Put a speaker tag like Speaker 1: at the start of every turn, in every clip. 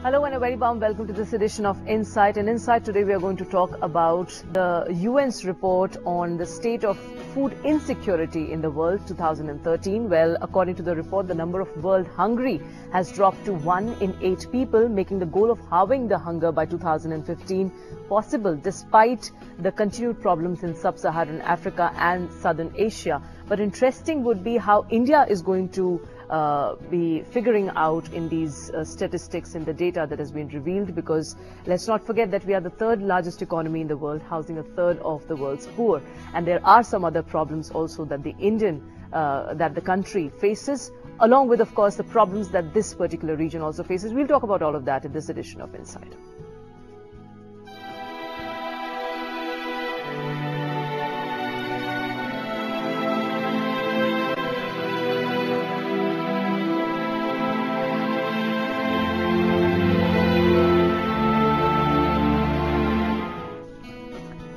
Speaker 1: Hello and a very warm welcome to this edition of Insight. And Insight today we are going to talk about the UN's report on the state of food insecurity in the world 2013. Well, according to the report, the number of world hungry has dropped to 1 in 8 people, making the goal of halving the hunger by 2015 possible despite the continued problems in sub-Saharan Africa and Southern Asia. But interesting would be how India is going to be figuring out in these statistics, in the data that has been revealed, because let's not forget that we are the third largest economy in the world, housing a third of the world's poor, and there are some other problems also that the country faces, along with, of course, the problems that this particular region also faces. We'll talk about all of that in this edition of Insight.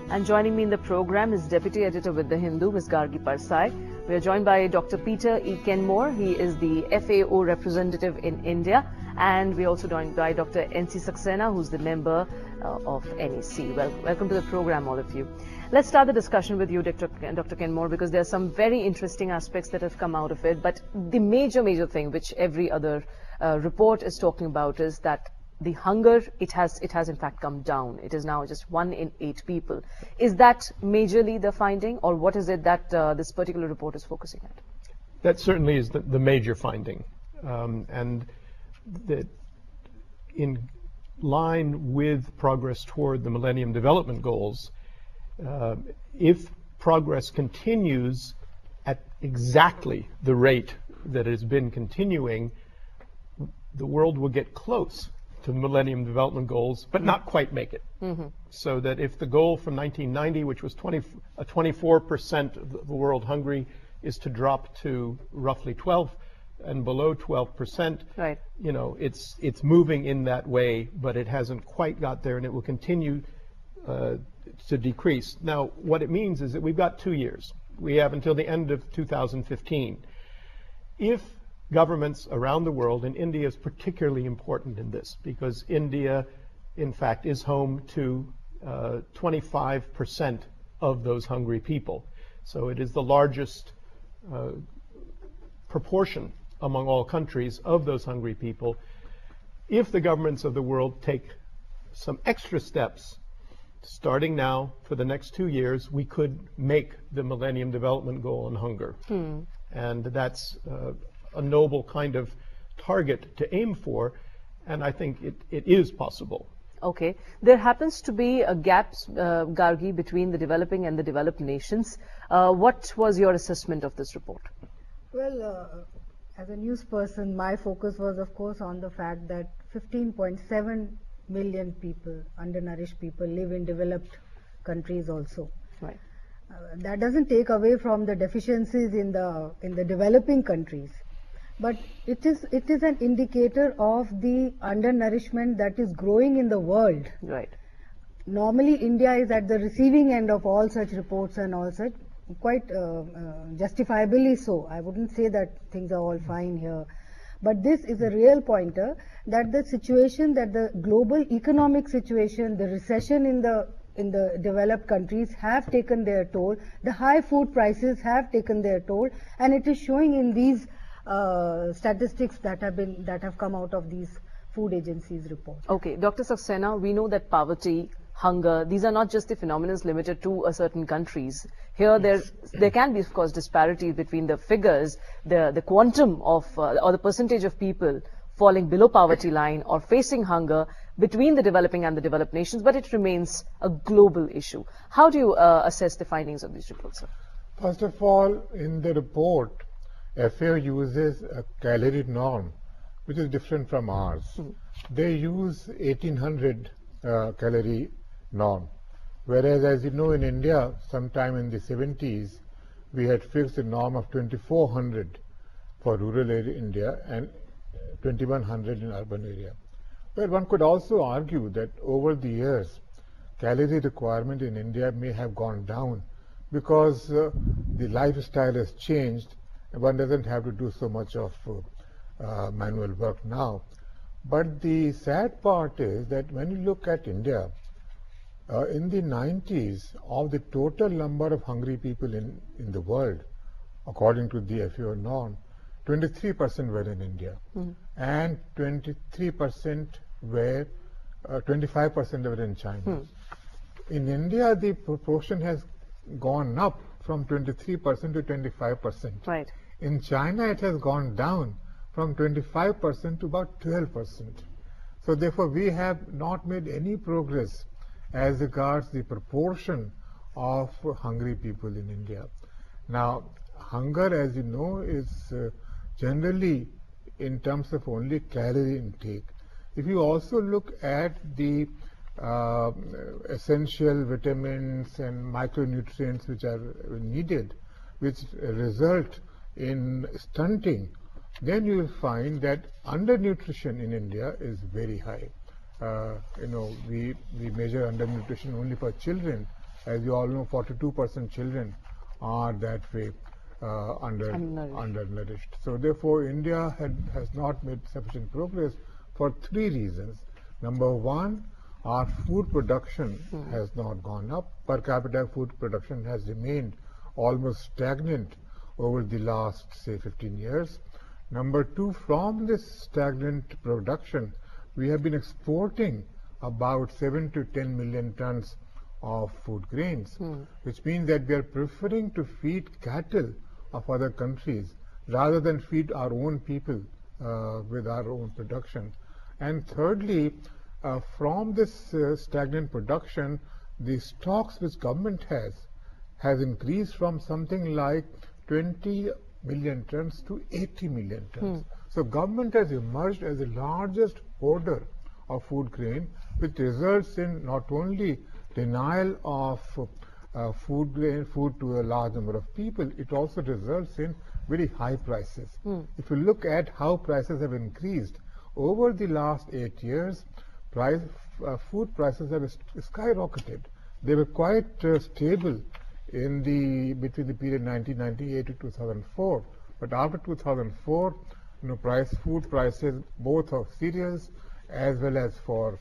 Speaker 1: And joining me in the program is Deputy Editor with The Hindu, Ms. Gargi Parsai. We are joined by Dr. Peter E. Kenmore. He is the FAO representative in India. And we are also joined by Dr. N.C. Saxena, who's the member of NEC. Welcome to the program, all of you. Let's start the discussion with you, Dr. Kenmore, because there are some very interesting aspects that have come out of it. But the major thing, which every other report is talking about, is that the hunger, it has in fact come down. It is now just 1 in 8 people. Is that majorly the finding, or what is it that this particular report is focusing at?
Speaker 2: That certainly is the major finding. And that in line with progress toward the Millennium Development Goals, if progress continues at exactly the rate that it has been continuing, the world will get close to the Millennium Development Goals, but not quite make it. So that if the goal from 1990, which was 24% of the world hungry, is to drop to roughly 12 and below 12%,
Speaker 1: right,
Speaker 2: you know, it's moving in that way, but it hasn't quite got there, and it will continue to decrease. Now, what it means is that we've got 2 years. We have until the end of 2015. If governments around the world, and India is particularly important in this, because India, in fact, is home to 25% of those hungry people. So it is the largest proportion among all countries of those hungry people. If the governments of the world take some extra steps, starting now for the next 2 years, we could make the Millennium Development Goal on hunger. And that's a noble kind of target to aim for, and I think it is possible.
Speaker 1: Okay. There happens to be a gap, Gargi, between the developing and the developed nations. What was your assessment of this report?
Speaker 3: Well, as a news person, my focus was, of course, on the fact that 15.7 million people, undernourished people, live in developed countries also.
Speaker 1: Right.
Speaker 3: That doesn't take away from the deficiencies in the developing countries, but it is an indicator of the undernourishment that is growing in the world.
Speaker 1: Right.
Speaker 3: Normally, India is at the receiving end of all such reports and all such, quite justifiably so. I wouldn't say that things are all fine here, but this is a real pointer that the situation, that the global economic situation, the recession in the developed countries have taken their toll. The high food prices have taken their toll, and it is showing in these statistics that have come out of these food agencies report.
Speaker 1: Okay, Dr. Saxena, we know that poverty, hunger, these are not just the phenomena limited to a certain countries. Here there can be, of course, disparities between the figures, the quantum of or the percentage of people falling below poverty line or facing hunger between the developing and the developed nations, but it remains a global issue. How do you assess the findings of these reports, sir?
Speaker 4: First of all, in the report, FAO uses a calorie norm, which is different from ours. They use 1800 calorie norm, whereas, as you know, in India, sometime in the 70s, we had fixed a norm of 2400 for rural area India and 2100 in urban area. But one could also argue that over the years, calorie requirement in India may have gone down because the lifestyle has changed. One doesn't have to do so much of manual work now. But the sad part is that when you look at India, in the 90s, of the total number of hungry people in the world, according to the FAO norm, 23% were in India, and 23% were, 25% were in China. In India, the proportion has gone up from 23% to 25%.
Speaker 1: Right.
Speaker 4: In China, it has gone down from 25% to about 12%. So therefore, we have not made any progress as regards the proportion of hungry people in India. Now, hunger, as you know, is generally in terms of only calorie intake. If you also look at the essential vitamins and micronutrients which are needed, which result in stunting, then you will find that undernutrition in India is very high. We measure undernutrition only for children. As you all know, 42% children are that way undernourished. So therefore, India has not made sufficient progress for three reasons. Number one, our food production has not gone up. Per capita food production has remained almost stagnant over the last, say, 15 years. Number two, from this stagnant production, we have been exporting about 7 to 10 million tons of food grains, which means that we are preferring to feed cattle of other countries rather than feed our own people with our own production. And thirdly, from this stagnant production, the stocks which government has increased from something like 20 million tons to 80 million tons. So government has emerged as the largest hoarder of food grain, which results in not only denial of food to a large number of people, it also results in very high prices. If you look at how prices have increased over the last 8 years, food prices have skyrocketed. They were quite stable in between the period 1998 to 2004, but after 2004, food prices both of cereals as well as for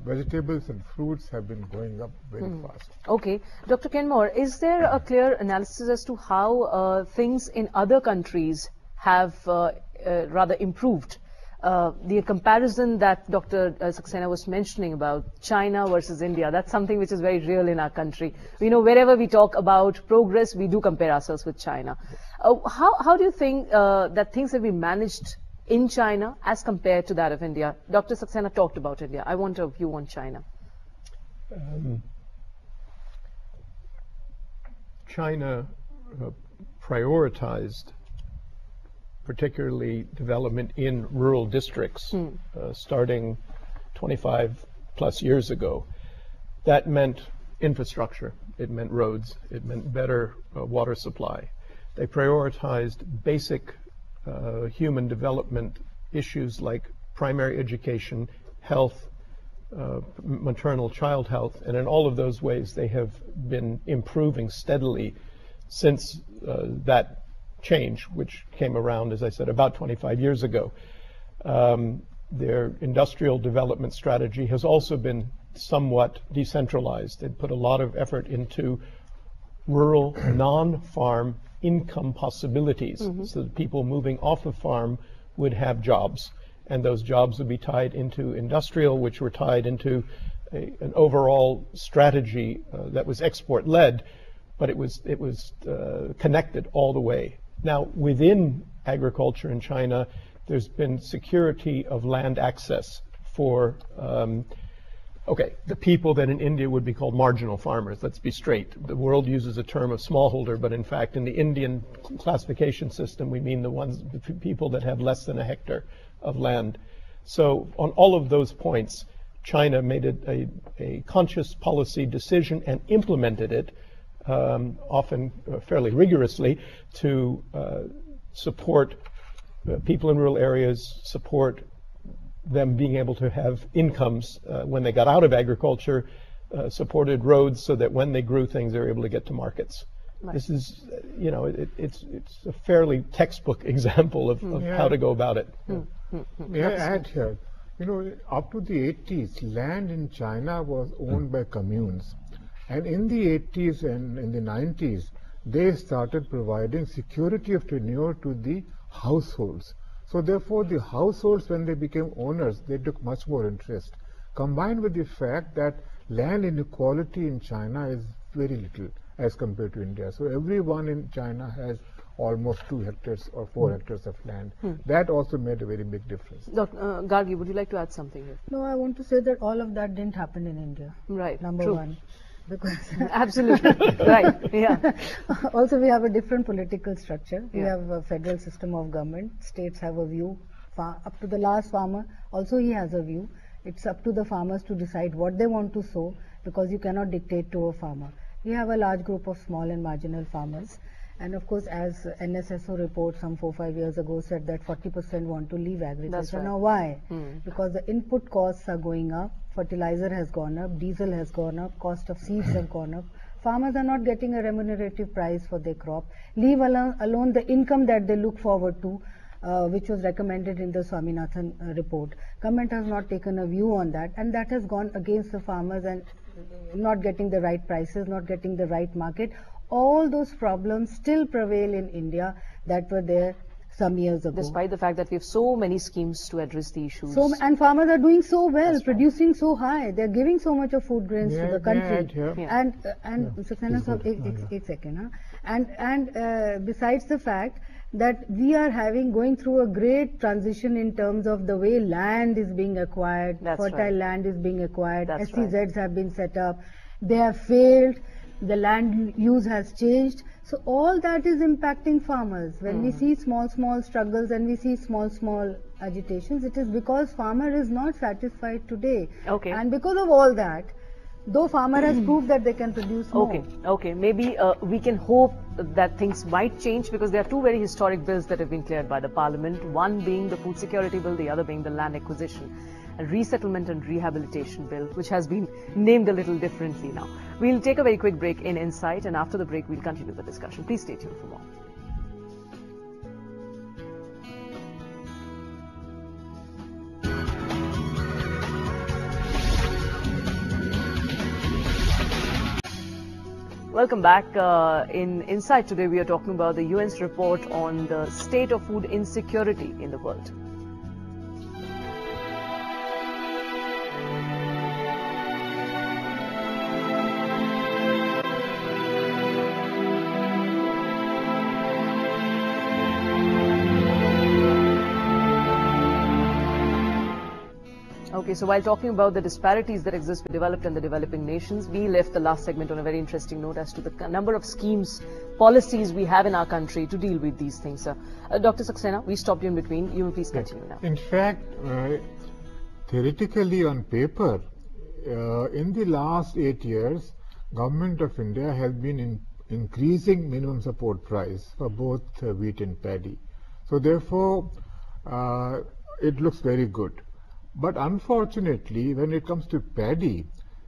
Speaker 4: vegetables and fruits have been going up very fast. Okay.
Speaker 1: Dr. Kenmore, is there a clear analysis as to how things in other countries have rather improved? The comparison that Dr. Saxena was mentioning about China versus India, that's something which is very real in our country. We know wherever we talk about progress, we do compare ourselves with China. How do you think that things have been managed in China as compared to that of India? Dr. Saxena talked about India. I want a view on China.
Speaker 2: China prioritized particularly development in rural districts starting 25 plus years ago. That meant infrastructure, it meant roads, it meant better water supply. They prioritized basic human development issues like primary education, health, maternal child health, and in all of those ways they have been improving steadily since that change, which came around, as I said, about 25 years ago. Their industrial development strategy has also been somewhat decentralized. They put a lot of effort into rural, non-farm income possibilities, so that people moving off of farm would have jobs, and those jobs would be tied into industrial, which were tied into an overall strategy that was export-led, but it was connected all the way. Now, within agriculture in China, there's been security of land access for, the people that in India would be called marginal farmers. Let's be straight. The world uses a term of smallholder, but in fact, in the Indian classification system, we mean the people that have less than a hectare of land. So on all of those points, China made it a conscious policy decision and implemented it often fairly rigorously to support people in rural areas, support them being able to have incomes when they got out of agriculture, supported roads so that when they grew things, they were able to get to markets. Right. This is, it's a fairly textbook example of how to go about it.
Speaker 4: May I add here? You know, up to the 80s, land in China was owned by communes. And in the 80s and in the 90s, they started providing security of tenure to the households. So therefore, the households, when they became owners, they took much more interest. Combined with the fact that land inequality in China is very little as compared to India. So everyone in China has almost 2 hectares or 4 hectares of land. That also made a very big difference.
Speaker 1: Dr. Gargi, would you like to add something here?
Speaker 3: No, I want to say that all of that didn't happen in India.
Speaker 1: Right.
Speaker 3: Number
Speaker 1: True.
Speaker 3: one. Because
Speaker 1: Absolutely. Right. Yeah.
Speaker 3: also we have a different political structure. We
Speaker 1: Yeah.
Speaker 3: have a federal system of government. States have a view. Up to the last farmer, also he has a view. It's up to the farmers to decide what they want to sow, because you cannot dictate to a farmer. We have a large group of small and marginal farmers. And of course, as NSSO report some 4-5 years ago said that 40% want to leave agriculture.
Speaker 1: That's right.
Speaker 3: Now why? Because the input costs are going up, fertilizer has gone up, diesel has gone up, cost of seeds have gone up. Farmers are not getting a remunerative price for their crop. Leave alone the income that they look forward to, which was recommended in the Swaminathan report. Government has not taken a view on that, and that has gone against the farmers and not getting the right prices, not getting the right market. All those problems still prevail in India that were there some years ago.
Speaker 1: Despite the fact that we have so many schemes to address the issues.
Speaker 3: And farmers are doing so well,
Speaker 1: That's
Speaker 3: producing so high. They're giving so much of food grains to the country.
Speaker 1: Yeah.
Speaker 3: And Saxena sir, एक second, huh? And besides the fact that we are going through a great transition in terms of the way land is being acquired,
Speaker 1: That's
Speaker 3: fertile
Speaker 1: right.
Speaker 3: land is being acquired,
Speaker 1: That's
Speaker 3: SEZs have been set up, they have failed, the land use has changed. So all that is impacting farmers. When we see small struggles and we see small agitations, it is because farmer is not satisfied today.
Speaker 1: Okay.
Speaker 3: And because of all that, though farmer has proved that they can produce more.
Speaker 1: Okay. Maybe we can hope that things might change, because there are 2 very historic bills that have been cleared by the Parliament. One being the Food Security Bill, the other being the Land Acquisition and Resettlement and Rehabilitation Bill, which has been named a little differently now. We'll take a very quick break in Insight, and after the break we'll continue the discussion. Please stay tuned for more. Welcome back. In Insight today we are talking about the UN's report on the state of food insecurity in the world. Okay, so while talking about the disparities that exist between developed and the developing nations, we left the last segment on a very interesting note as to the number of schemes, policies we have in our country to deal with these things. Dr. Saxena, we stopped you in between. You will please continue now.
Speaker 4: In fact, theoretically on paper, in the last 8 years, Government of India has been increasing minimum support price for both wheat and paddy. So therefore, it looks very good. But unfortunately, when it comes to paddy,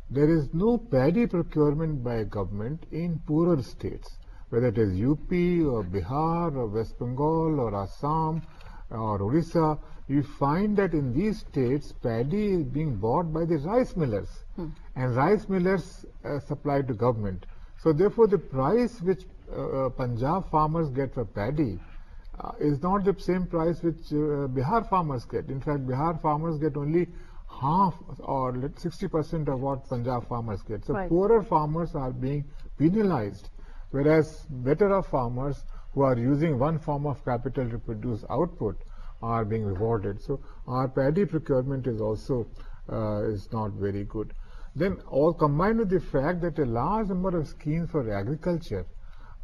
Speaker 4: there is no paddy procurement by government in poorer states, whether it is UP or Bihar or West Bengal or Assam or Orissa. You find that in these states, paddy is being bought by the rice millers, and rice millers supply to government. So therefore, the price which Punjab farmers get for paddy is not the same price which Bihar farmers get. In fact, Bihar farmers get only half or 60% of what Punjab farmers get. So
Speaker 1: Right.
Speaker 4: poorer farmers are being penalized, whereas better off farmers who are using one form of capital to produce output are being rewarded. So our paddy procurement is also is not very good. Then all combined with the fact that a large number of schemes for agriculture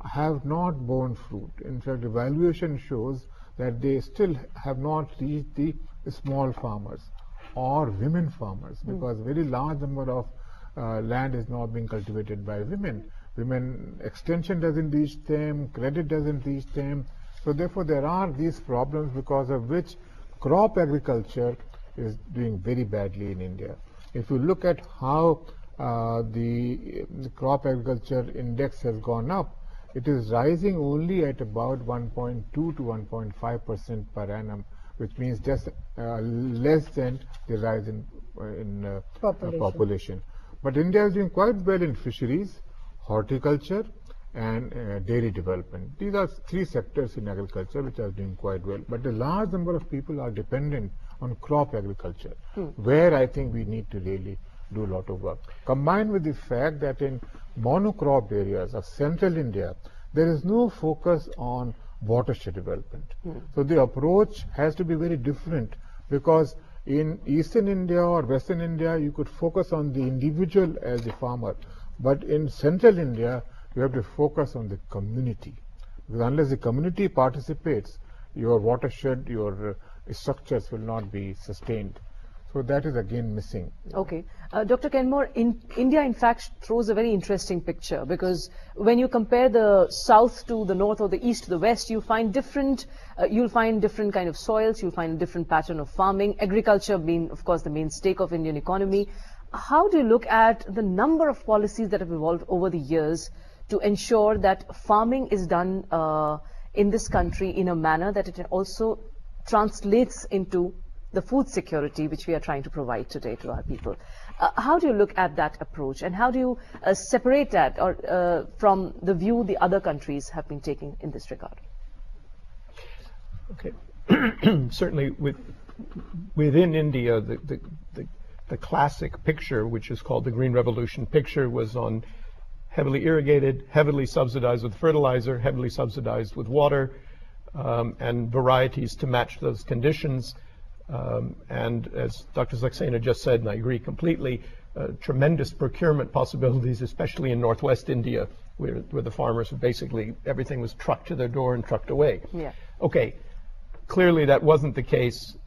Speaker 4: have not borne fruit. In fact, evaluation shows that they still have not reached the small farmers or women farmers, because very large number of land is not being cultivated by women. Women extension doesn't reach them, credit doesn't reach them. So therefore, there are these problems because of which crop agriculture is doing very badly in India. If you look at how the crop agriculture index has gone up, it is rising only at about 1.2 to 1.5% per annum. which means just less than the rise in population. But India is doing quite well in fisheries, horticulture, and dairy development. These are three sectors in agriculture which are doing quite well. But a large number of people are dependent on crop agriculture, where I think we need to really do a lot of work. Combined with the fact that in monocropped areas of central India, there is no focus on watershed development. So the approach has to be very different, because in eastern India or western India, you could focus on the individual as the farmer. But in central India, you have to focus on the community. Because unless the community participates, your watershed, your structures will not be sustained. So that is again missing.
Speaker 1: Okay. Dr. Kenmore, India in fact throws a very interesting picture, because when you compare the south to the north or the east to the west, you find different, you'll find different kind of soils, you'll find a different pattern of farming, agriculture being of course the mainstay of Indian economy. How do you look at the number of policies that have evolved over the years to ensure that farming is done in this country in a manner that it also translates into the food security which we are trying to provide today to our people? How do you look at that approach, and how do you separate that from the view the other countries have been taking in this regard?
Speaker 2: Okay. Certainly within India, the classic picture, which is called the Green Revolution picture, was on heavily irrigated, heavily subsidized with fertilizer, heavily subsidized with water, and varieties to match those conditions. And as Dr. Saxena just said, and I agree completely, tremendous procurement possibilities, especially in northwest India, where the farmers basically everything was trucked to their door and trucked away.
Speaker 1: Yeah.
Speaker 2: Okay, clearly that wasn't the case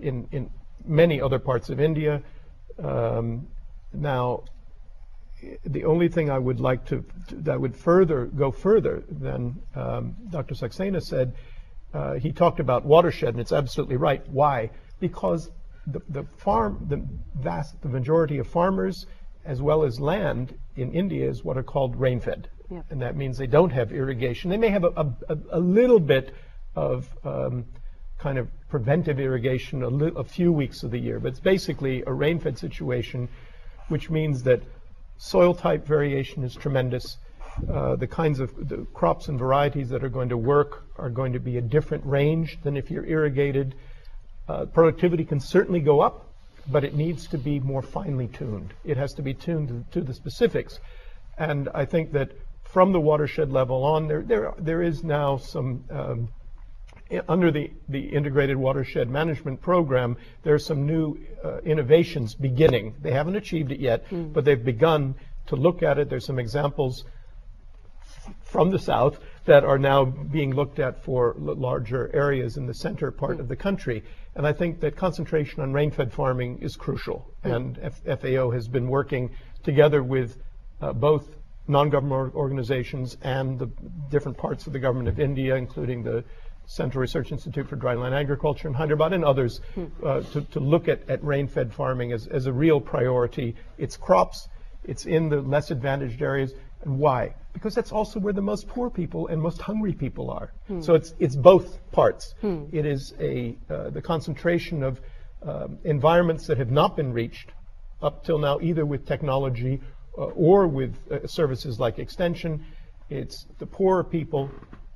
Speaker 2: in many other parts of India. Now, the only thing I would like that would go further than Dr. Saxena said, he talked about watershed, and it's absolutely right. Why? Because the majority of farmers, as well as land in India, is what are called rain-fed.
Speaker 1: Yeah.
Speaker 2: And that means they don't have irrigation. They may have a little bit of kind of preventive irrigation a few weeks of the year, but it's basically a rain-fed situation, which means that soil type variation is tremendous. The kinds of the crops and varieties that are going to work are going to be a different range than if you're irrigated. Productivity can certainly go up, but it needs to be more finely tuned. It has to be tuned to the specifics. And I think that from the watershed level on, there is now some, under the Integrated Watershed Management Program, there are some new innovations beginning. They haven't achieved it yet, but they've begun to look at it. There's some examples from the south that are now being looked at for larger areas in the center part of the country. And I think that concentration on rain-fed farming is crucial. And FAO has been working together with both non-government organizations and the different parts of the government of India, including the Central Research Institute for Dryland Agriculture in Hyderabad and others, to look at rain-fed farming as a real priority. It's crops, it's in the less advantaged areas. And why? Because that's also where the most poor people and most hungry people are. So it's both parts. It is the concentration of environments that have not been reached up till now, either with technology or with services like extension. It's the poorer people,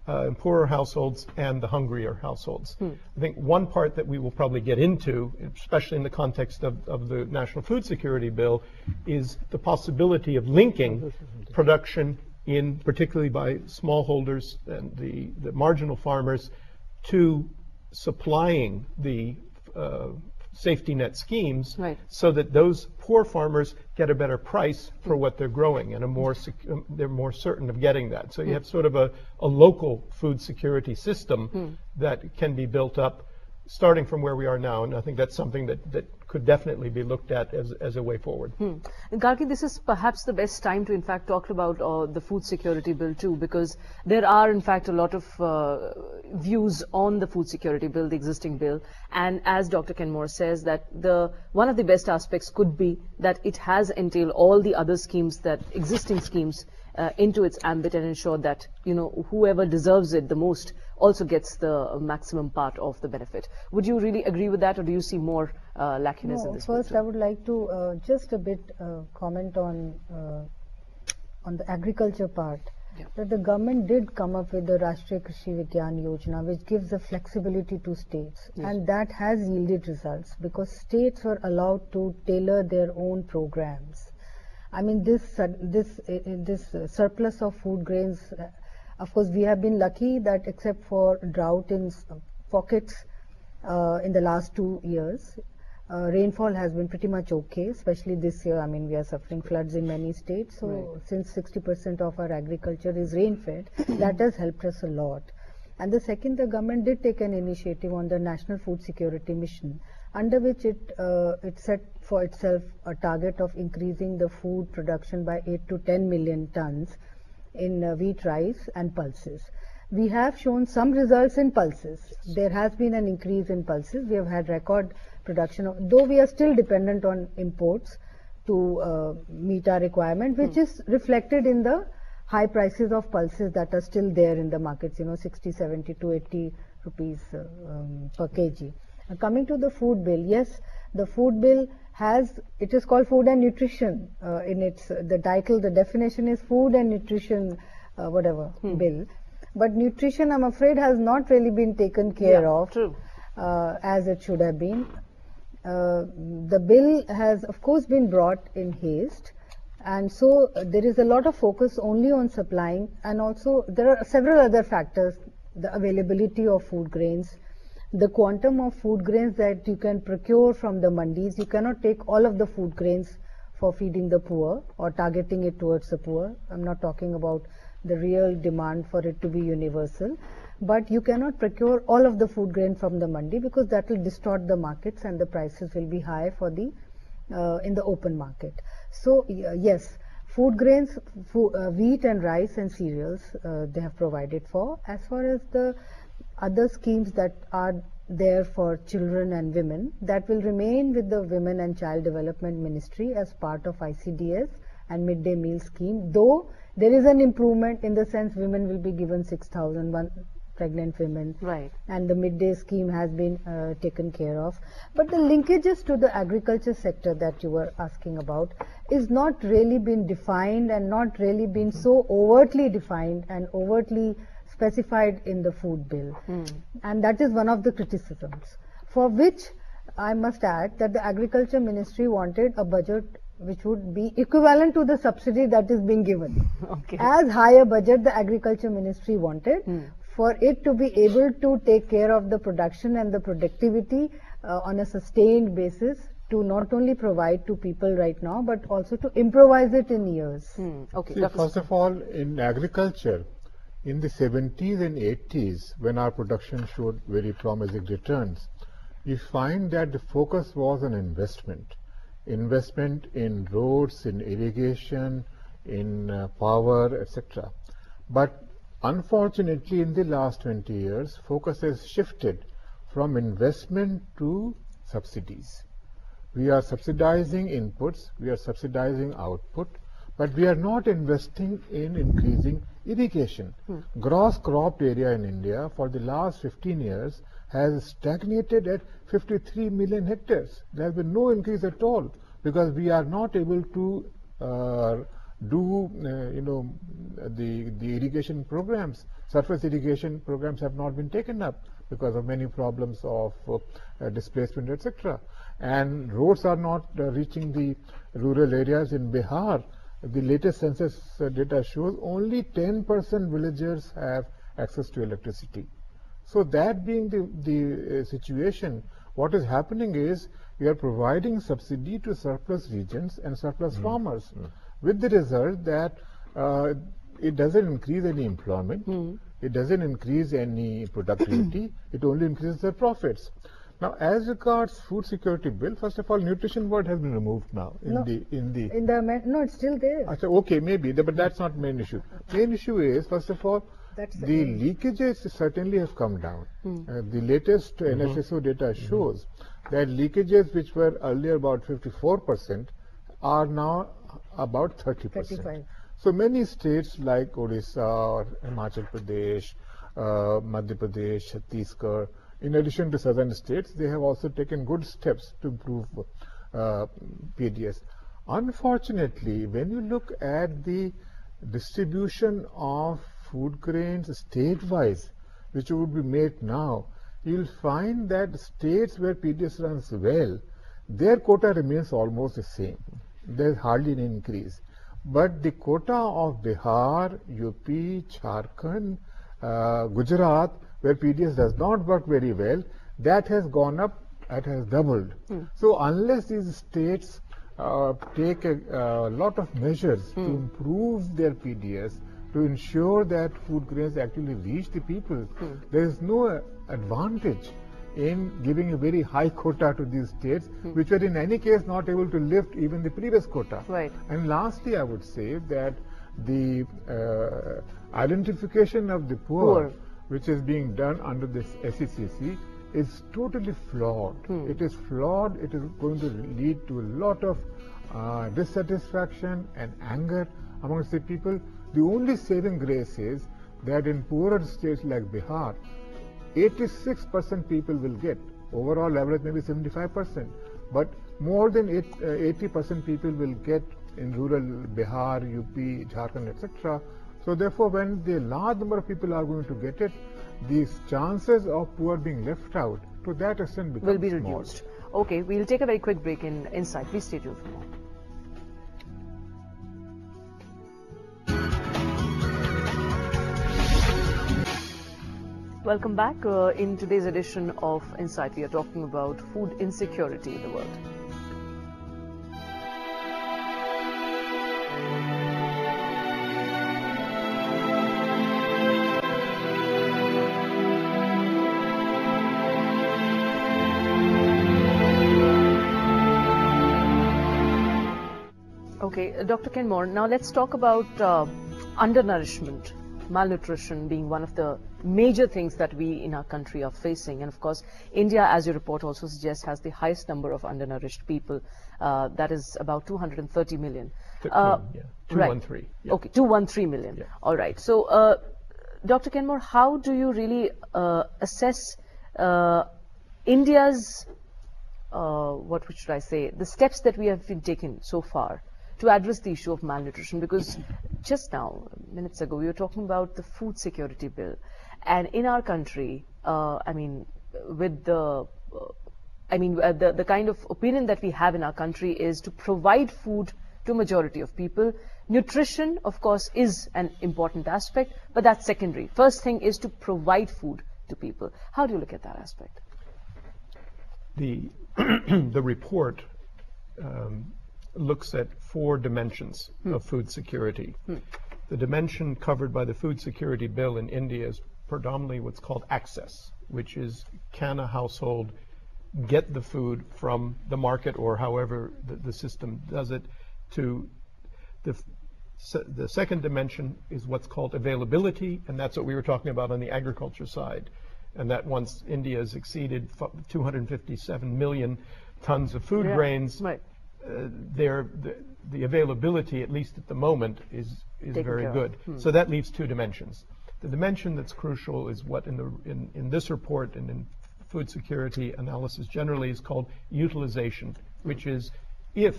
Speaker 2: poorer households, and the hungrier households. I think one part that we will probably get into, especially in the context of the National Food Security Bill, is the possibility of linking production, particularly by smallholders and the marginal farmers, to supplying the safety net schemes,
Speaker 1: right,
Speaker 2: so that those poor farmers get a better price for what they're growing, and they're more certain of getting that. So you have sort of a local food security system that can be built up starting from where we are now, and I think that's something that could definitely be looked at as a way forward.
Speaker 1: Gargi, this is perhaps the best time to in fact talk about the food security bill too, because there are in fact a lot of views on the food security bill, the existing bill, and as Dr. Kenmore says, that one of the best aspects could be that it has entailed all the other schemes, that existing schemes, into its ambit and ensure that, you know, whoever deserves it the most also gets the maximum part of the benefit. Would you really agree with that, or do you see more lacuness in this?
Speaker 3: First, I would like to just a bit comment on the agriculture part.
Speaker 1: Yeah.
Speaker 3: That the government did come up with the Rashtriya Krishi Vigyan Yojana, which gives the flexibility to states,
Speaker 1: Yes.
Speaker 3: and that has yielded results because states were allowed to tailor their own programs. I mean, this surplus of food grains, of course, we have been lucky that except for drought in pockets in the last 2 years, rainfall has been pretty much okay, especially this year. I mean, we are suffering floods in many states. So,
Speaker 1: Right.
Speaker 3: since 60% of our agriculture is rain-fed, that has helped us a lot. And the second, the government did take an initiative on the National Food Security Mission, under which it set for itself a target of increasing the food production by 8 to 10 million tons in wheat, rice and pulses. We have shown some results in pulses. There has been an increase in pulses. We have had record production, though we are still dependent on imports to meet our requirement, which is reflected in the high prices of pulses that are still there in the markets, you know, 60, 70 to 80 rupees per kg. Coming to the food bill, yes, the food bill it is called food and nutrition in its, the title, the definition is food and nutrition, bill. But nutrition, I'm afraid, has not really been taken care of
Speaker 1: True.
Speaker 3: as it should have been. The bill has, of course, been brought in haste, and so there is a lot of focus only on supplying, and also there are several other factors: the availability of food grains, the quantum of food grains that you can procure from the mandis. You cannot take all of the food grains for feeding the poor or targeting it towards the poor. I'm not talking about the real demand for it to be universal, but you cannot procure all of the food grain from the mandi because that will distort the markets and the prices will be high for the in the open market. So yes, food grains, wheat and rice and cereals they have provided for. As far as the other schemes that are there for children and women, that will remain with the Women and Child Development Ministry as part of ICDS and midday meal scheme, though there is an improvement in the sense women will be given 6,000 pregnant women,
Speaker 1: Right.
Speaker 3: and the midday scheme has been taken care of. But the linkages to the agriculture sector that you were asking about is not really been defined and not really been so overtly defined and overtly specified in the food bill. And that is one of the criticisms, for which I must add that the Agriculture Ministry wanted a budget which would be equivalent to the subsidy that is being given.
Speaker 1: Okay.
Speaker 3: As high a budget the Agriculture Ministry wanted for it to be able to take care of the production and the productivity on a sustained basis, to not only provide to people right now but also to improvise it in years.
Speaker 1: Okay.
Speaker 4: See, first of all, in agriculture, in the 70s and 80s, when our production showed very promising returns, you find that the focus was on investment in roads, in irrigation, in power, etc. But unfortunately, in the last 20 years, focus has shifted from investment to subsidies. We are subsidizing inputs, we are subsidizing output, but we are not investing in increasing irrigation. Gross cropped area in India for the last 15 years has stagnated at 53 million hectares. There has been no increase at all because we are not able to do the irrigation programs. Surface irrigation programs have not been taken up because of many problems of displacement, etc. And roads are not reaching the rural areas. In Bihar, the latest census data shows only 10% villagers have access to electricity. So that being the situation, what is happening is we are providing subsidy to surplus regions and surplus farmers, with the result that it doesn't increase any employment, it doesn't increase any productivity, it only increases their profits. Now, as regards food security bill, first of all, nutrition word has been removed now no,
Speaker 3: it's still there.
Speaker 4: Okay, maybe, but that's not main issue. Main issue is, first of all, the leakages certainly have come down. The latest NFSO data shows that leakages which were earlier about 54% are now about 30%. So many states like Odisha or Himachal Pradesh, Madhya Pradesh, Chhattisgarh, in addition to southern states, they have also taken good steps to improve PDS. Unfortunately, when you look at the distribution of food grains state-wise, which would be made now, you will find that states where PDS runs well, their quota remains almost the same. There is hardly an increase. But the quota of Bihar, UP, Jharkhand, Gujarat, where PDS does not work very well, that has gone up, it has doubled. So unless these states take a lot of measures to improve their PDS, to ensure that food grains actually reach the people, there is no advantage in giving a very high quota to these states, which were in any case not able to lift even the previous quota.
Speaker 1: Right.
Speaker 4: And lastly, I would say that the identification of the poor, which is being done under this SECC, is totally flawed. It is flawed. It is going to lead to a lot of dissatisfaction and anger amongst the people. The only saving grace is that in poorer states like Bihar, 86% people will get. Overall average maybe 75%, but more than 80% people will get in rural Bihar, UP, Jharkhand, etc. So therefore, when the large number of people are going to get it, these chances of poor being left out to that extent
Speaker 1: will be
Speaker 4: small.
Speaker 1: reduced. Okay, we'll take a very quick break in Insight. Please stay tuned for more. Welcome back. In today's edition of Insight, we are talking about food insecurity in the world. Okay, Dr. Kenmore, now let's talk about undernourishment, malnutrition being one of the major things that we in our country are facing. And of course, India, as your report also suggests, has the highest number of undernourished people. That is about 230 million.
Speaker 2: 213.
Speaker 1: Right.
Speaker 2: Yeah.
Speaker 1: Okay, 213 million.
Speaker 2: Yeah.
Speaker 1: All right. So, Dr. Kenmore, how do you really assess India's, what should I say, the steps that we have been taken so far to address the issue of malnutrition? Because just now, minutes ago, we were talking about the food security bill. And in our country, I mean, with the kind of opinion that we have in our country is to provide food to a majority of people. Nutrition, of course, is an important aspect, but that's secondary. First thing is to provide food to people. How do you look at that aspect?
Speaker 2: The report looks at 4 dimensions of food security. The dimension covered by the food security bill in India is predominantly what's called access, which is, can a household get the food from the market or however the system does it to the second dimension is what's called availability, and that's what we were talking about on the agriculture side. And that once India has exceeded 257 million tons of food grains,
Speaker 1: right.
Speaker 2: The availability, at least at the moment, is very good. So that leaves 2 dimensions. The dimension that's crucial is what in this report and in food security analysis generally is called utilization, which is if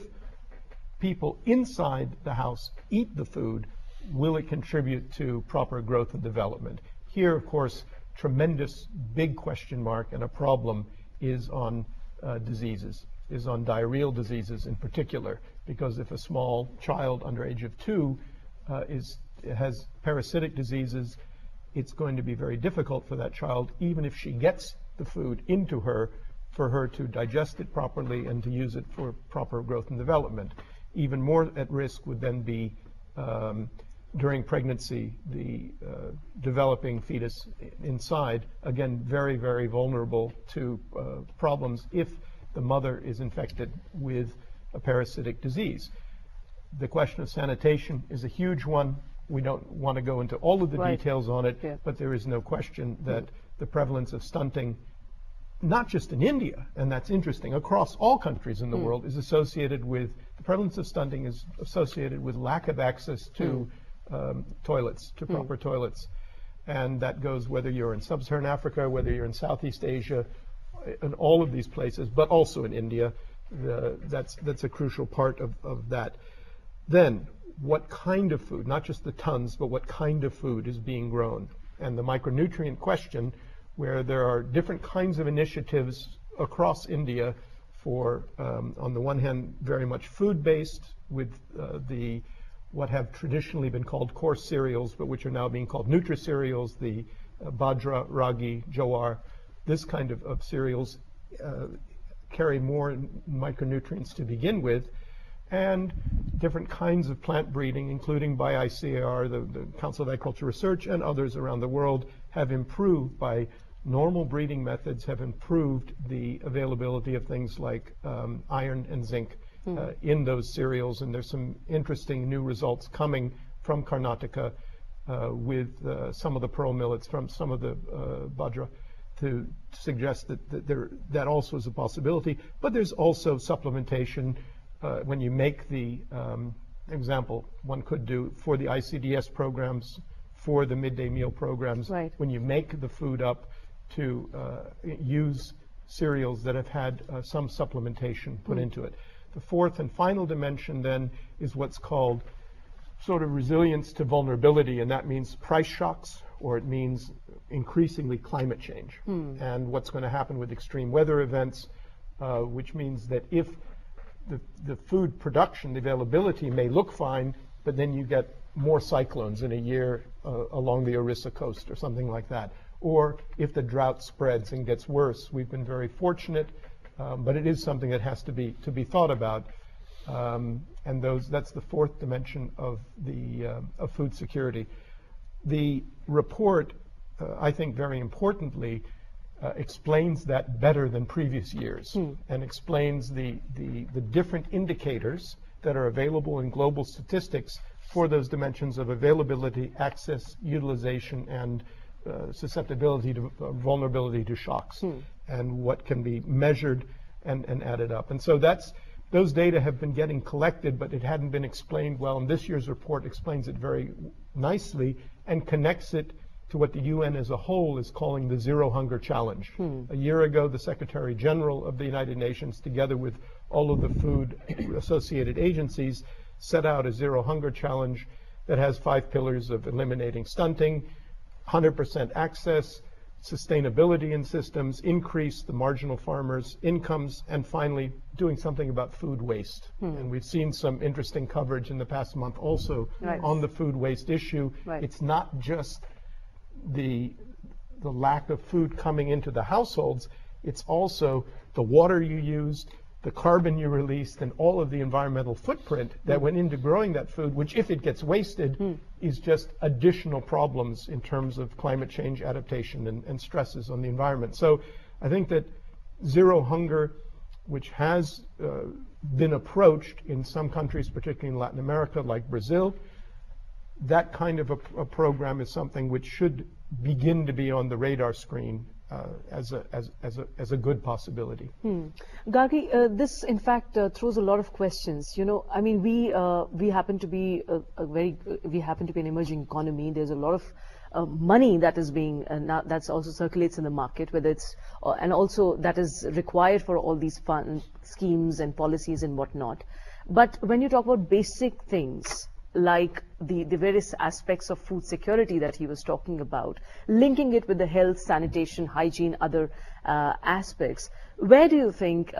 Speaker 2: people inside the house eat the food, will it contribute to proper growth and development? Here, of course, tremendous big question mark and a problem is on diseases, is on diarrheal diseases in particular, because if a small child under age of 2 has parasitic diseases, it's going to be very difficult for that child, even if she gets the food into her, for her to digest it properly and to use it for proper growth and development. Even more at risk would then be during pregnancy, the developing fetus inside, again, very, very vulnerable to problems if the mother is infected with a parasitic disease. The question of sanitation is a huge one. We don't want to go into all of the details on it, but there is no question that the prevalence of stunting not just in India, and that's interesting, across all countries in the world, is associated with, the prevalence of stunting is associated with lack of access to toilets, to proper toilets. And that goes whether you're in sub-Saharan Africa, whether you're in Southeast Asia, in all of these places, but also in India. That's a crucial part of that. Then, what kind of food, not just the tons, but what kind of food is being grown? And the micronutrient question, where there are different kinds of initiatives across India for, on the one hand, very much food-based, with what have traditionally been called coarse cereals, but which are now being called nutri-cereals, the bajra, ragi, jowar. This kind of cereals carry more micronutrients to begin with, and different kinds of plant breeding, including by ICAR, the Council of Agricultural Research, and others around the world, have improved by normal breeding methods, have improved the availability of things like iron and zinc in those cereals. And there's some interesting new results coming from Karnataka with some of the pearl millets, from some of the bajra, to suggest that also is a possibility. But there's also supplementation. When you make the example, one could do for the ICDS programs, for the midday meal programs,
Speaker 1: right,
Speaker 2: when you make the food up, to use cereals that have had some supplementation put into it. The fourth and final dimension then is what's called sort of resilience to vulnerability, and that means price shocks, or it means increasingly climate change, and what's going to happen with extreme weather events, which means that if the food production, the availability may look fine, but then you get more cyclones in a year along the Orissa coast or something like that. Or if the drought spreads and gets worse. We've been very fortunate, but it is something that has to be thought about. And that's the fourth dimension of of food security. The report, I think very importantly, explains that better than previous years, and explains the different indicators that are available in global statistics for those dimensions of availability, access, utilization, and susceptibility to vulnerability to shocks, and what can be measured and added up. And so those data have been getting collected, but it hadn't been explained well, and this year's report explains it very nicely and connects it to what the UN as a whole is calling the Zero Hunger Challenge. A year ago, the Secretary General of the United Nations, together with all of the food associated agencies, set out a Zero Hunger Challenge that has 5 pillars of eliminating stunting, 100% access, sustainability in systems, increase the marginal farmers' incomes, and finally doing something about food waste. And we've seen some interesting coverage in the past month also on the food waste issue. It's not just the lack of food coming into the households, it's also the water you used, the carbon you released, and all of the environmental footprint that went into growing that food, which if it gets wasted is just additional problems in terms of climate change adaptation and stresses on the environment. So I think that zero hunger, which has been approached in some countries, particularly in Latin America, like Brazil, that kind of a program is something which should begin to be on the radar screen as a good possibility.
Speaker 1: Gargi, this in fact throws a lot of questions. You know, I mean, we happen to be we happen to be an emerging economy. There's a lot of money that is being that's also circulates in the market, whether it's and also that is required for all these fund schemes and policies and whatnot. But when you talk about basic things like the various aspects of food security that he was talking about, linking it with the health, sanitation, hygiene, other aspects, where do you think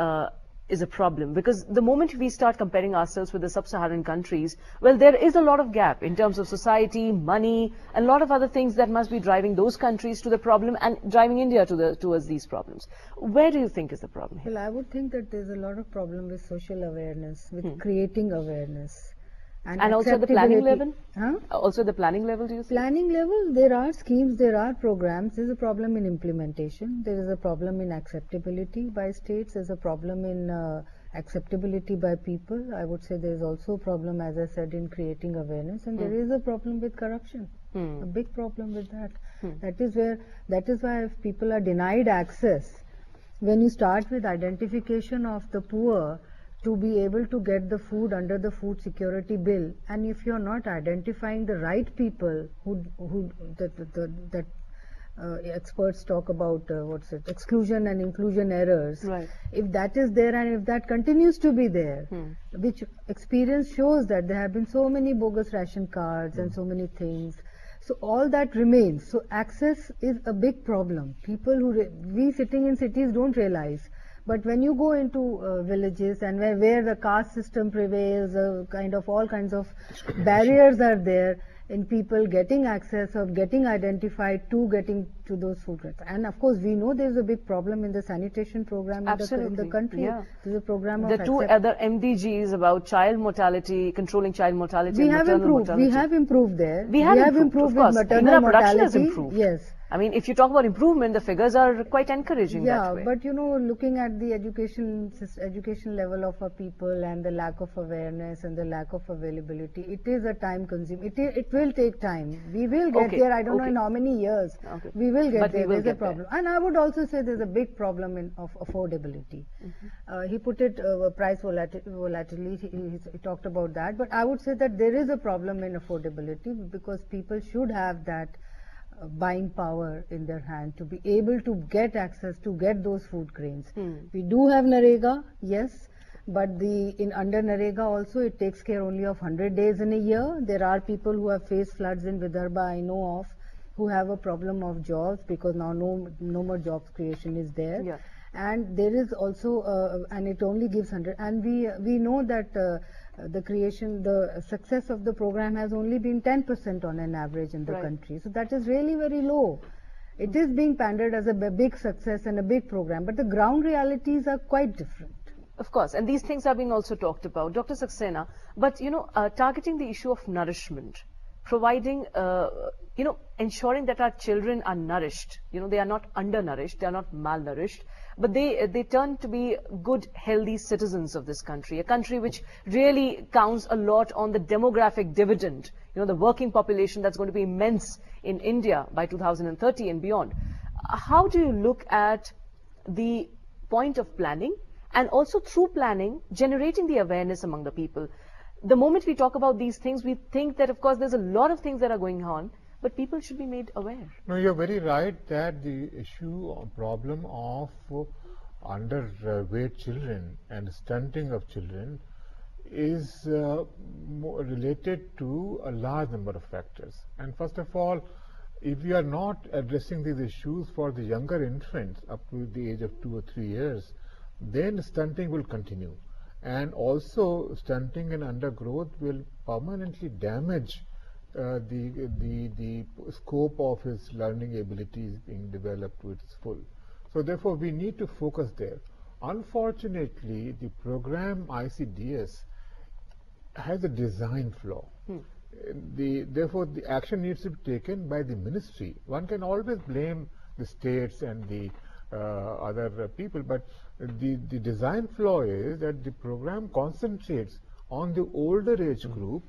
Speaker 1: is a problem? Because the moment we start comparing ourselves with the sub-Saharan countries, well, there is a lot of gap in terms of society, money, and a lot of other things that must be driving those countries to the problem and driving India towards these problems. Where do you think is the problem here?
Speaker 3: Well, I would think that there's a lot of problem with social awareness, with creating awareness.
Speaker 1: And also at the planning level? Also at the planning level, do you think?
Speaker 3: Planning level, there are schemes, there are programs. There's a problem in implementation. There is a problem in acceptability by states. There's a problem in acceptability by people. I would say there's also a problem, as I said, in creating awareness. And there is a problem with corruption, a big problem with that. That is why if people are denied access, when you start with identification of the poor to be able to get the food under the food security bill, and if you're not identifying the right people that experts talk about exclusion and inclusion errors,
Speaker 1: Right.
Speaker 3: if that is there and if that continues to be there, which experience shows that there have been so many bogus ration cards and so many things, so all that remains. So access is a big problem. People we sitting in cities don't realize, but when you go into villages and where the caste system prevails, all kinds of barriers are there in people getting access or getting identified to getting to those food grains. And of course, we know there's a big problem in the sanitation program in the country.
Speaker 1: Yeah.
Speaker 3: There's a program of
Speaker 1: The two other MDGs about child mortality, controlling child mortality and maternal mortality.
Speaker 3: We have improved there.
Speaker 1: We have improved,
Speaker 3: in
Speaker 1: of course.
Speaker 3: maternal
Speaker 1: Even our production
Speaker 3: mortality.
Speaker 1: has improved.
Speaker 3: Yes.
Speaker 1: I mean, if you talk about improvement, the figures are quite encouraging that way.
Speaker 3: But looking at the education level of our people and the lack of awareness and the lack of availability, it is a time consuming. It will take time. We will get there. I don't know in how many years. We will get there. There's a problem. And I would also say there's a big problem of affordability. He put it price volatility. He talked about that. But I would say that there is a problem in affordability because people should have that buying power in their hand to be able to get access to get those food grains. We do have Narega, yes, but under Narega also it takes care only of 100 days in a year. There are people who have faced floods in Vidarbha, I know of, who have a problem of jobs because now no more jobs creation is there.
Speaker 1: Yeah.
Speaker 3: And there is also, and it only gives 100, and we know that the success of the program has only been 10% on an average in the country. So that is really very low. It is being pandered as a big success and a big program, but the ground realities are quite different.
Speaker 1: Of course, and these things are being also talked about. Dr. Saxena, but targeting the issue of nourishment, providing, ensuring that our children are nourished, they are not undernourished, they are not malnourished, but they turn to be good, healthy citizens of this country, a country which really counts a lot on the demographic dividend, the working population that's going to be immense in India by 2030 and beyond. How do you look at the point of planning and also through planning, generating the awareness among the people? The moment we talk about these things, we think that, of course, there's a lot of things that are going on, but people should be made aware.
Speaker 4: No, you're very right that the issue or problem of underweight children and stunting of children is more related to a large number of factors. And first of all, if we are not addressing these issues for the younger infants up to the age of 2 or 3 years, then stunting will continue. And also stunting and undergrowth will permanently damage the scope of his learning abilities being developed to its full. So therefore we need to focus there. Unfortunately, the program ICDS has a design flaw. Therefore the action needs to be taken by the ministry. One can always blame the states and the other people, but the design flaw is that the program concentrates on the older age group,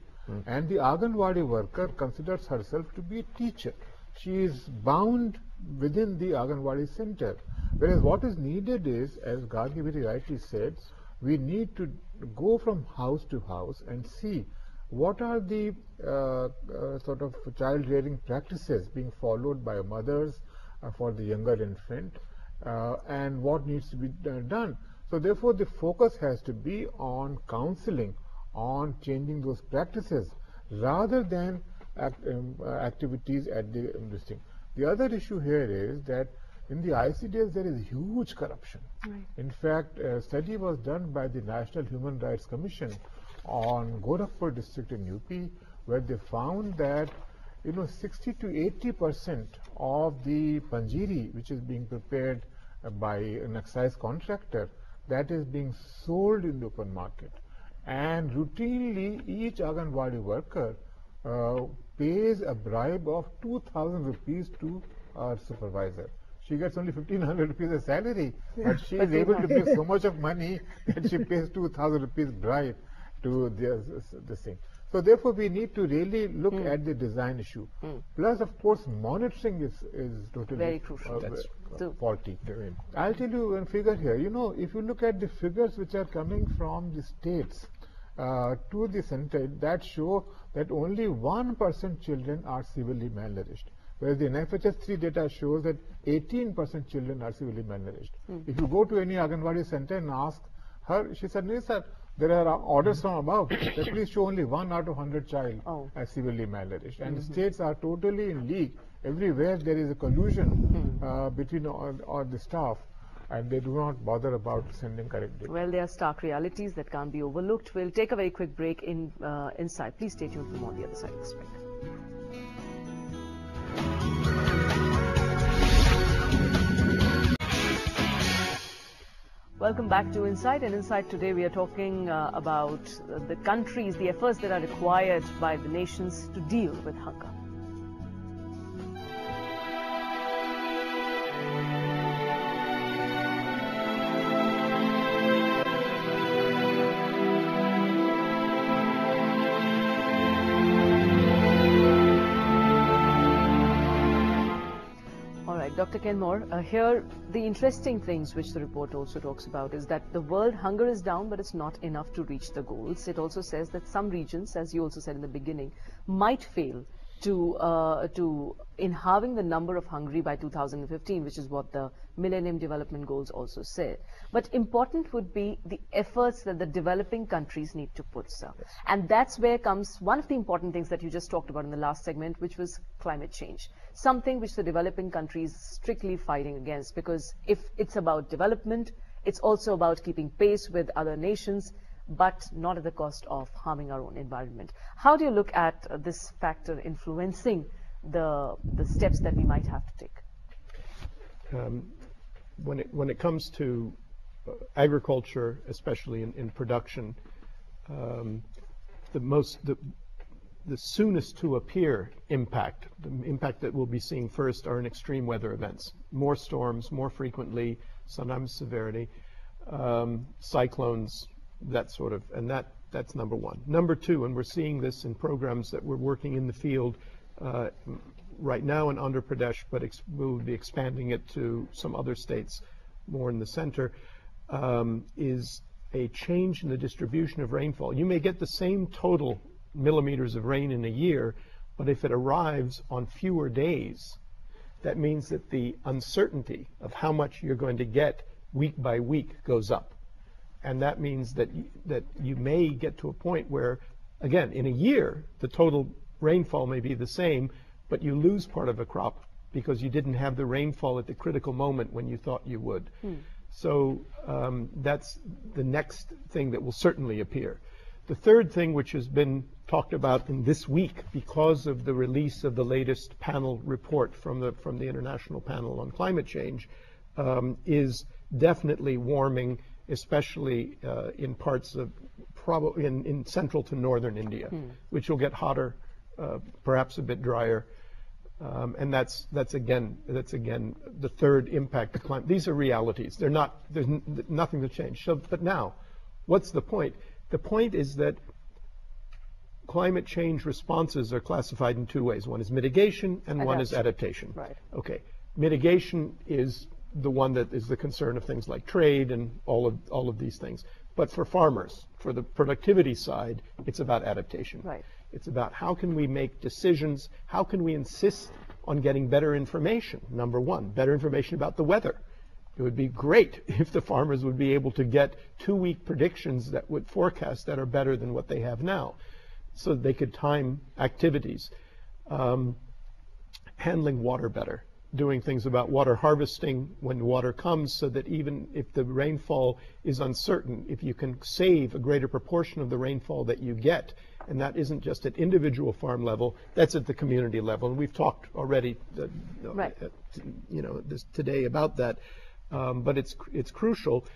Speaker 4: and the Anganwadi worker considers herself to be a teacher. She is bound within the Anganwadi center, whereas what is needed is, as Gargi very rightly said, we need to go from house to house and see what are the sort of child rearing practices being followed by mothers for the younger infant, and what needs to be done. So therefore the focus has to be on counseling, on changing those practices rather than activities at the listing. The other issue here is that in the ICDS there is huge corruption. In fact, a study was done by the National Human Rights Commission on Gorakhpur district in UP, where they found that 60 to 80% of the panjiri which is being prepared by an excise contractor, that is being sold in the open market. And routinely each Anganwadi worker pays a bribe of 2,000 rupees to our supervisor. She gets only 1,500 rupees as salary, but she is able to pay so much of money that she pays 2,000 rupees bribe to this thing. So therefore, we need to really look at the design issue. Plus, of course, monitoring is totally
Speaker 1: very crucial.
Speaker 4: faulty. I'll tell you one figure here. You know, if you look at the figures which are coming from the states to the center, that show that only 1% children are severely malnourished, whereas the NFHS 3 data shows that 18% children are severely malnourished. If you go to any Anganwadi center and ask her, she said, no, sir, there are orders from above that please show only 1 out of 100 child as severely malnourished. And the states are totally in league. Everywhere there is a collusion between all the staff, and they do not bother about sending correct data.
Speaker 1: Well, there are stark realities that can't be overlooked. We'll take a very quick break in Inside. Please stay tuned for more on the other side of this break. Welcome back to Inside. And Inside today we are talking about the countries, the efforts that are required by the nations to deal with hunger. Dr. Kenmore, here the interesting things which the report also talks about is that the world hunger is down, but it's not enough to reach the goals. It also says that some regions, as you also said in the beginning, might fail in halving the number of hungry by 2015, which is what the Millennium Development Goals also say. But important would be the efforts that the developing countries need to put, sir. Yes. And that's where comes one of the important things that you just talked about in the last segment, which was climate change. Something which the developing countries strictly fighting against, because if it's about development, it's also about keeping pace with other nations, but not at the cost of harming our own environment. How do you look at this factor influencing the steps that we might have to take?
Speaker 2: When it comes to agriculture, especially in production, the soonest to appear impact, the impact that we'll be seeing first are in extreme weather events. More storms, more frequently, sometimes severity, cyclones, that sort of, and that's number one. Number two, and we're seeing this in programs that we're working in the field right now in Andhra Pradesh, but we'll be expanding it to some other states more in the center, is a change in the distribution of rainfall. You may get the same total millimeters of rain in a year, but if it arrives on fewer days, that means that the uncertainty of how much you're going to get week by week goes up. And that means that you may get to a point where, again, in a year, the total rainfall may be the same, but you lose part of a crop because you didn't have the rainfall at the critical moment when you thought you would. So that's the next thing that will certainly appear. The third thing, which has been talked about in this week because of the release of the latest panel report from the International Panel on Climate Change, is definitely warming, especially in parts of in central to northern India, which will get hotter, perhaps a bit drier, and that's again the third impact of climate. These are realities. There's nothing to change. So, but now, what's the point? The point is that climate change responses are classified in two ways. One is mitigation, and one is adaptation. Right. Okay. Mitigation is the one that is the concern of things like trade and all of these things. But for farmers, for the productivity side, it's about adaptation. Right. It's about how can we make decisions, how can we insist on getting better information. Number one, better information about the weather. It would be great if the farmers would be able to get 2-week predictions that would forecast that are better than what they have now, so that they could time activities. Handling water better. Doing things about water harvesting when water comes, so that even if the rainfall is uncertain, if you can save a greater proportion of the rainfall that you get, and that isn't just at individual farm level, that's at the community level. And we've talked already today about that, but it's crucial.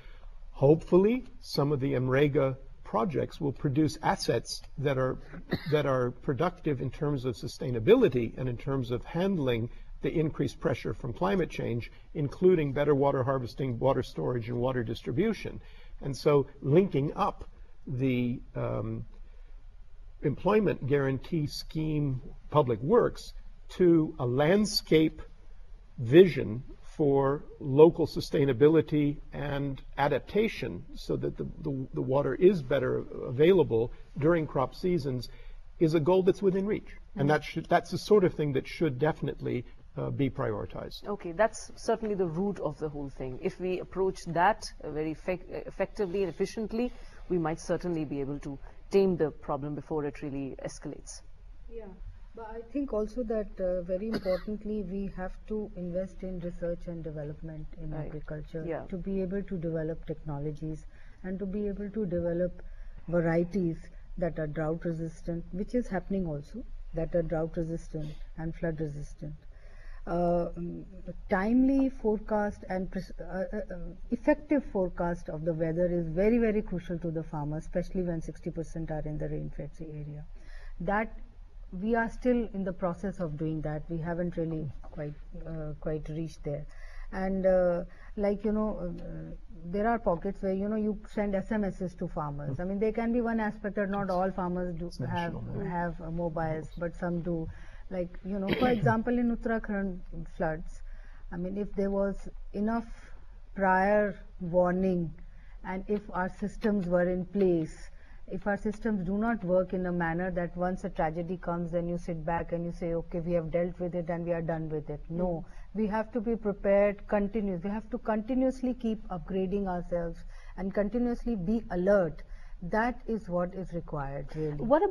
Speaker 2: Hopefully some of the MREGA projects will produce assets that are productive in terms of sustainability and in terms of handling the increased pressure from climate change, including better water harvesting, water storage, and water distribution. And so linking up the employment guarantee scheme public works to a landscape vision for local sustainability and adaptation so that the water is better available during crop seasons is a goal that's within reach. And that's the sort of thing that should definitely be prioritized.
Speaker 1: Okay, that's certainly the root of the whole thing. If we approach that very effectively and efficiently, we might certainly be able to tame the problem before it really escalates.
Speaker 3: Yeah, but I think also that very importantly we have to invest in research and development in agriculture to be able to develop technologies and to be able to develop varieties that are drought resistant, which is happening also, that are drought resistant and flood resistant. Timely forecast and effective forecast of the weather is very, very crucial to the farmer, especially when 60% are in the rain-fed area. That we are still in the process of doing that. We haven't really quite reached there. And like, you know, there are pockets where, you know, you send SMSs to farmers. I mean, there can be one aspect that not all farmers do have mobiles, but some do. Like, you know, for example, in Uttarakhand floods, I mean, if there was enough prior warning and if our systems were in place, if our systems do not work in a manner that once a tragedy comes, then you sit back and you say, okay, we have dealt with it and we are done with it. No, we have to be prepared continuously. We have to continuously keep upgrading ourselves and continuously be alert. That is what is required, really.
Speaker 1: What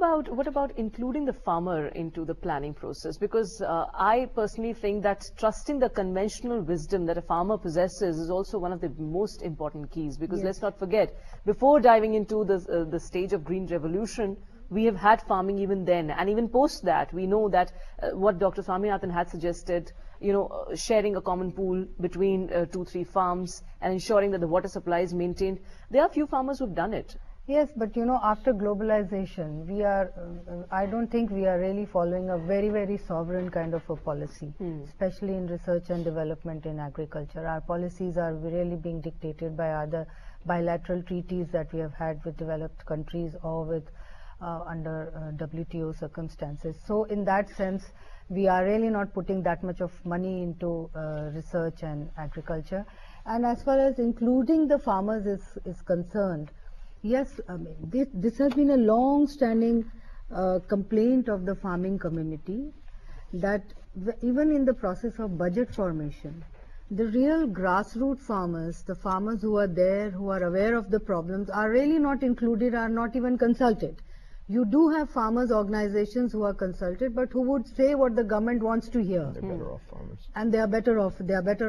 Speaker 1: about including the farmer into the planning process? Because I personally think that trusting the conventional wisdom that a farmer possesses is also one of the most important keys. Because let's not forget, before diving into the stage of green revolution, we have had farming even then, and even post that, we know that what Dr. Swaminathan had suggested, you know, sharing a common pool between 2-3 farms and ensuring that the water supply is maintained. There are few farmers who've done it.
Speaker 3: Yes, but you know, after globalization, we are, I don't think we are really following a very, very sovereign kind of a policy, especially in research and development in agriculture. Our policies are really being dictated by other bilateral treaties that we have had with developed countries or with under WTO circumstances. So in that sense, we are really not putting that much of money into research and agriculture. And as far as including the farmers is concerned, yes, I mean, this has been a long-standing complaint of the farming community, that even in the process of budget formation, the real grassroots farmers, the farmers who are there, who are aware of the problems, are really not included, are not even consulted. You do have farmers' organizations who are consulted, but who would say what the government wants to hear.
Speaker 2: They're better off farmers.
Speaker 3: And they are better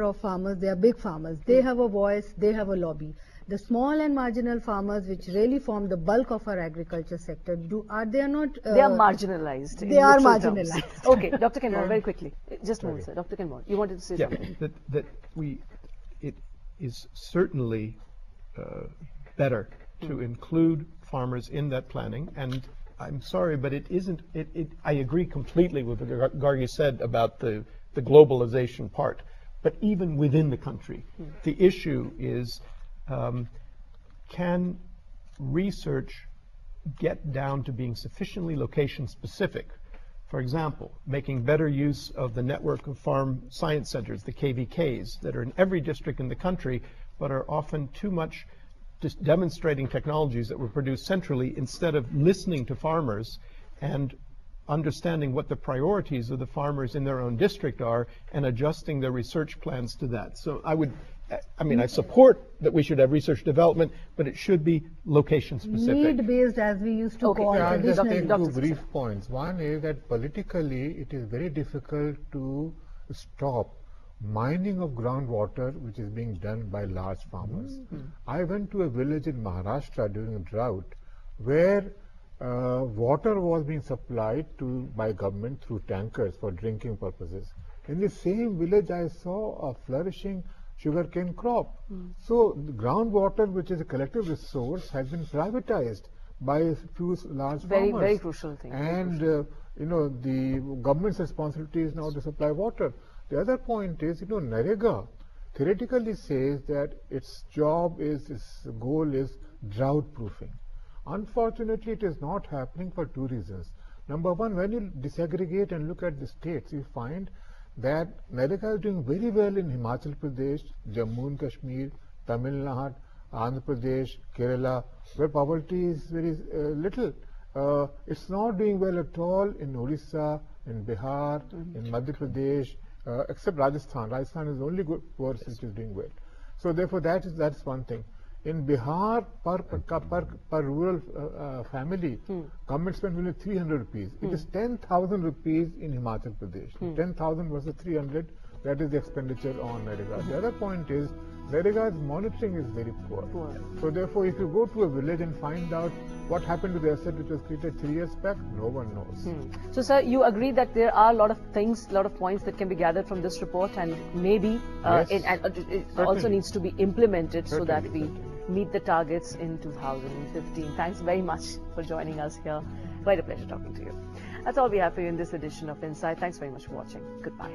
Speaker 3: off farmers, they are big farmers. They have a voice, they have a lobby. The small and marginal farmers, which really form the bulk of our agriculture sector, they are not...
Speaker 1: they are marginalized.
Speaker 3: They are marginalized.
Speaker 1: Okay, Dr. Kenmore, very quickly. Just a moment, sir. Dr. Kenmore, you wanted to say something?
Speaker 2: It is certainly better to include farmers in that planning, and I'm sorry, but it isn't, I agree completely with what Gargi said about the globalization part, but even within the country, the issue is, can research get down to being sufficiently location specific? For example, making better use of the network of farm science centers, the KVKs, that are in every district in the country, but are often too much just demonstrating technologies that were produced centrally instead of listening to farmers and understanding what the priorities of the farmers in their own district are and adjusting their research plans to that. So I support that we should have research development, but it should be location specific.
Speaker 3: Need-based, as we used to call it.
Speaker 4: I'll just take 2 brief points. One is that politically it is very difficult to stop mining of groundwater, which is being done by large farmers. I went to a village in Maharashtra during a drought where water was being supplied by government through tankers for drinking purposes. In the same village, I saw a flourishing sugarcane crop. So the groundwater, which is a collective resource, has been privatized by a few large farmers.
Speaker 1: Very crucial thing.
Speaker 4: And you know, the government's responsibility is now to supply water. The other point is, you know, NREGA theoretically says that its goal is drought proofing. Unfortunately, it is not happening for two reasons. Number one, when you disaggregate and look at the states, you find that America is doing very well in Himachal Pradesh, Jammu and Kashmir, Tamil Nadu, Andhra Pradesh, Kerala, where poverty is very little. It's not doing well at all in Orissa, in Bihar, in Madhya Pradesh, except Rajasthan. Rajasthan is the only good verse which is doing well. So therefore, that's one thing. In Bihar, per rural family, government spends only 300 rupees. It is 10,000 rupees in Himachal Pradesh. 10,000 versus 300, that is the expenditure on Narega. The other point is, Narega's monitoring is very poor. So therefore, if you go to a village and find out what happened to the asset which was created 3 years back, no one knows.
Speaker 1: So, sir, you agree that there are a lot of things, a lot of points that can be gathered from this report, and maybe
Speaker 4: Yes,
Speaker 1: it also needs to be implemented so that we
Speaker 4: Certainly.
Speaker 1: meet the targets in 2015. Thanks very much for joining us here. Quite a pleasure talking to you. That's all we have for you in this edition of Insight. Thanks very much for watching. Goodbye.